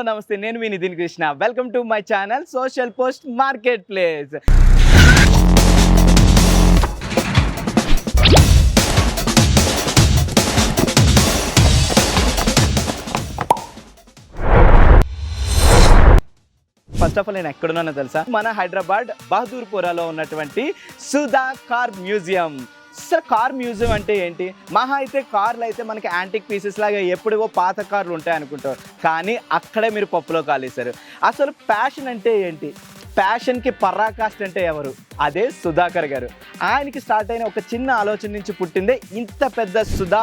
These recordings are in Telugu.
నమస్తే, నేను మీ Nitin Krishna. Welcome to my channel social post market place. First of all నేను ఎక్కడున్నానో తెలుసా? మన హైదరాబాద్ బహదూర్పురాలో ఉన్నటువంటి Sudha car museum. Sir, car museum అంటే ఏంటి? మహా అయితే కార్లు అయితే మనకి యాంటిక్ పీసెస్ లాగా ఎప్పుడో పాత కార్లు ఉంటాయి అనుకుంటారు, కానీ అక్కడే మీరు పప్పులో కాలేశారు. అసలు ప్యాషన్ అంటే ఏంటి? ప్యాషన్కి పరాకాష్ట అంటే ఎవరు? అదే సుధాకర్ గారు. ఆయనకి స్టార్ట్ అయిన ఒక చిన్న ఆలోచన నుంచి పుట్టిందే ఇంత పెద్ద సుధా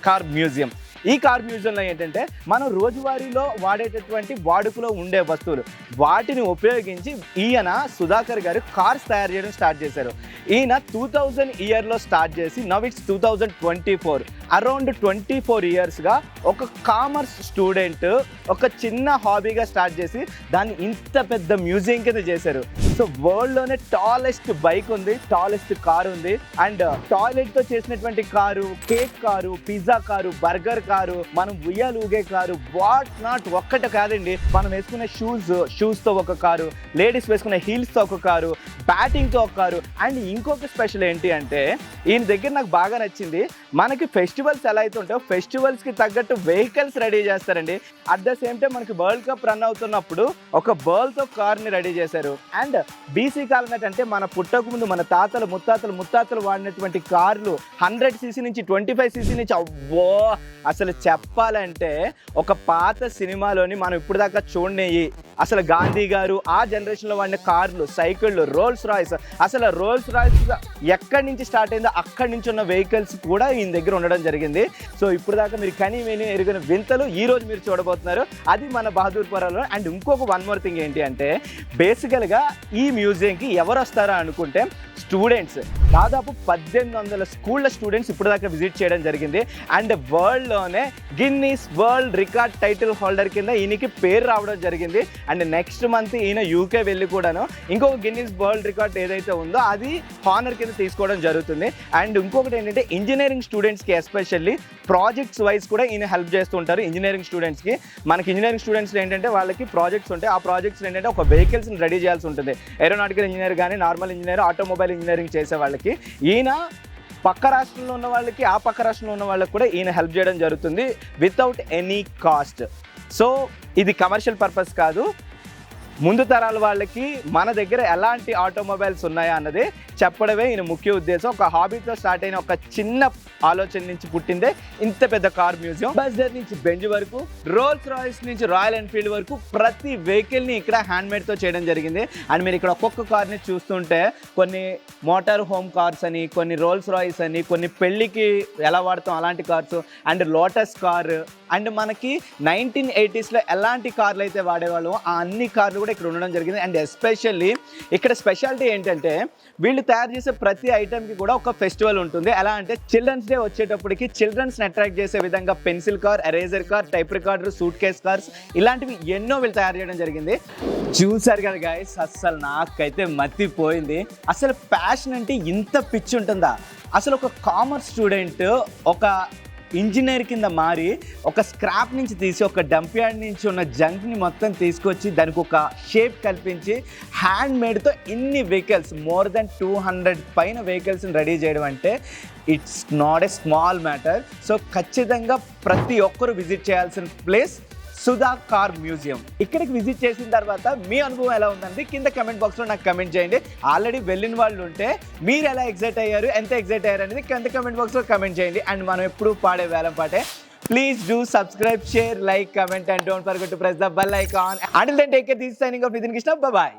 కార్ మ్యూజియం. ఈ కార్ మ్యూజియంలో ఏంటంటే మనం రోజువారీలో వాడేటటువంటి వాడుకలో ఉండే వస్తువులు, వాటిని ఉపయోగించి ఈయన సుధాకర్ గారు కార్స్ తయారు చేయడం స్టార్ట్ చేశారు. ఈయన 2000 ఇయర్లో స్టార్ట్ చేసి నవ్ ఇట్స్ 2024, అరౌండ్ 24 ఇయర్స్గా ఒక కామర్స్ స్టూడెంట్ ఒక చిన్న హాబీగా స్టార్ట్ చేసి దాన్ని ఇంత పెద్ద మ్యూజియం కింద చేశారు. సో వరల్డ్లోనే టాలెస్ట్ బైక్ ఉంది, టాలెస్ట్ కారు ఉంది, అండ్ టాయిలెట్తో చేసినటువంటి car, cake car, pizza car, burger car, మనం ఉయ్యాలు ఊగే కారు, వాట్ నాట్ ఒక్కటి కాదండి. మనం వేసుకునే షూస్తో ఒక కారు, లేడీస్ వేసుకునే హీల్స్తో ఒక కారు, బ్యాటింగ్తో ఒక కారు. అండ్ ఇంకొక స్పెషల్ ఏంటి అంటే ఈయన దగ్గర నాకు బాగా నచ్చింది, మనకి ఫెస్టివల్స్ ఎలా అయితే ఉంటాయో ఫెస్టివల్స్కి తగ్గట్టు వెహికల్స్ రెడీ చేస్తారండి. అట్ ద సేమ్ టైం మనకి వరల్డ్ కప్ రన్ అవుతున్నప్పుడు ఒక బర్ల్తో కార్ని రెడీ చేశారు. అండ్ బీసీ కాలం అంటే మన పుట్టక ముందు మన తాతలు ముత్తాతలు వాడినటువంటి కార్లు 100cc నుంచి 25cc నుంచి, అవ్వో అసలు చెప్పాలంటే ఒక పాత సినిమాలోని మనం ఇప్పుడు దాకా చూడనేయి అసలు గాంధీ గారు ఆ జనరేషన్లో వాడిన కార్లు, సైకిళ్ళు, రోల్స్ రాయ్స్. అసలు రోల్స్ రాయ్స్ ఎక్కడి నుంచి స్టార్ట్ అయిందో అక్కడి నుంచి ఉన్న వెహికల్స్ కూడా ఈయన దగ్గర ఉండడం జరిగింది. సో ఇప్పుడు దాకా మీరు కనీ విని ఎరిగిన వింతలు ఈరోజు మీరు చూడబోతున్నారు, అది మన బహదూర్పురాలో. అండ్ ఇంకొక వన్ మోర్ థింగ్ ఏంటి అంటే బేసికల్గా ఈ మ్యూజియంకి ఎవరు వస్తారా అనుకుంటే స్టూడెంట్స్, దాదాపు 1800 స్కూళ్ళ స్టూడెంట్స్ ఇప్పుడు దాకా విజిట్ చేయడం జరిగింది. అండ్ వరల్డ్లోనే Guinness world record title holder కింద ఈయనకి పేరు రావడం జరిగింది. అండ్ నెక్స్ట్ మంత్ ఈయన యూకే వెళ్ళి కూడాను ఇంకొక గిన్నీస్ వరల్డ్ రికార్డ్ ఏదైతే ఉందో అది హానర్ కింద తీసుకోవడం జరుగుతుంది. అండ్ ఇంకొకటి ఏంటంటే ఇంజనీరింగ్ స్టూడెంట్స్కి ఎస్పెషల్లీ ప్రాజెక్ట్స్ వైజ్ కూడా ఈయన హెల్ప్ చేస్తుంటారు. ఇంజనీరింగ్ స్టూడెంట్స్కి, మనకి ఇంజనీరింగ్ స్టూడెంట్స్ ఏంటంటే వాళ్ళకి ప్రాజెక్ట్స్ ఉంటాయి, ఆ ప్రాజెక్ట్స్ ఏంటంటే ఒక వెహికల్స్ని రెడీ చేయాల్సి ఉంటుంది. ఏరోనాటికల్ ఇంజనీర్ కానీ నార్మల్ ఇంజనీర్, ఆటోమొబైల్ ఇంజనీరింగ్ చేసే వాళ్ళకి ఈయన పక్క రాష్ట్రంలో ఉన్న వాళ్ళకి, ఆ పక్క రాష్ట్రంలో ఉన్న వాళ్ళకి కూడా ఈయన హెల్ప్ చేయడం జరుగుతుంది వితౌట్ ఎనీ కాస్ట్. సో ఇది కమర్షియల్ పర్పస్ కాదు, ముందు తరాల వాళ్ళకి మన దగ్గర ఎలాంటి ఆటోమొబైల్స్ ఉన్నాయా అన్నది చెప్పడమే ఈయన ముఖ్య ఉద్దేశం. ఒక హాబీతో స్టార్ట్ అయిన ఒక చిన్న ఆలోచన నుంచి పుట్టిందే ఇంత పెద్ద కార్ మ్యూజియం. బస్టర్ నుంచి బెంజ్ వరకు, రోల్స్ రాయ్స్ నుంచి రాయల్ ఎన్ఫీల్డ్ వరకు ప్రతి వెహికల్ని ఇక్కడ హ్యాండ్మేడ్తో చేయడం జరిగింది. అండ్ మీరు ఇక్కడ ఒక్కొక్క కార్ని చూస్తుంటే కొన్ని మోటార్ హోమ్ కార్స్ అని, కొన్ని రోల్స్ రాయ్స్ అని, కొన్ని పెళ్ళికి ఎలా వాడతాం అలాంటి cars, and lotus car, and మనకి 1980sలో ఎలాంటి కార్లు అయితే వాడేవాళ్ళం ఆ అన్ని కార్లు కూడా ఇక్కడ ఉండడం జరిగింది. అండ్ ఎస్పెషల్లీ ఇక్కడ స్పెషాలిటీ ఏంటంటే వీళ్ళు తయారు చేసే ప్రతి ఐటెంకి కూడా ఒక ఫెస్టివల్ ఉంటుంది. ఎలా అంటే చిల్డ్రన్స్ డే వచ్చేటప్పటికి చిల్డ్రన్స్ని అట్రాక్ట్ చేసే విధంగా pencil car, eraser car, type recorder, suit case cars ఇలాంటివి ఎన్నో వీళ్ళు తయారు చేయడం జరిగింది. చూసారు కదా గైస్, అస్సలు నాకైతే మతిపోయింది. అసలు ప్యాషన్ అంటే ఇంత పిచ్చి ఉంటుందా? అసలు ఒక కామర్స్ స్టూడెంట్ ఒక ఇంజనీర్ కింద మారి ఒక స్క్రాప్ నుంచి తీసి ఒక డంప్ యార్డ్ నుంచి ఉన్న జంక్ని మొత్తం తీసుకొచ్చి దానికి ఒక షేప్ కల్పించి హ్యాండ్ మేడ్తో ఇన్ని వెహికల్స్, మోర్ దెన్ 200 పైన వెహికల్స్ని రెడీ చేయడం అంటే it's not a small matter. So ఖచ్చితంగా ప్రతి ఒక్కరు విజిట్ చేయాల్సిన ప్లేస్ సుధా కార్ మ్యూజియం. ఇక్కడికి విజిట్ చేసిన తర్వాత మీ అనుభవం ఎలా ఉందండి కింద కమెంట్ బాక్స్లో నాకు కమెంట్ చేయండి. ఆల్రెడీ వెళ్ళిన వాళ్ళు ఉంటే మీరు ఎలా ఎగ్జైట్ అయ్యారు, ఎంత ఎగ్జైట్ అయ్యారు అనేది కింద కమెంట్ బాక్స్లో కమెంట్ చేయండి. అండ్ మనం ఎప్పుడు పాడే వేలం పాటే. Please do subscribe, share, like, comment and don't forget to press the bell icon. Until then, take care. This is signing off Nitin Krishna. Bye bye.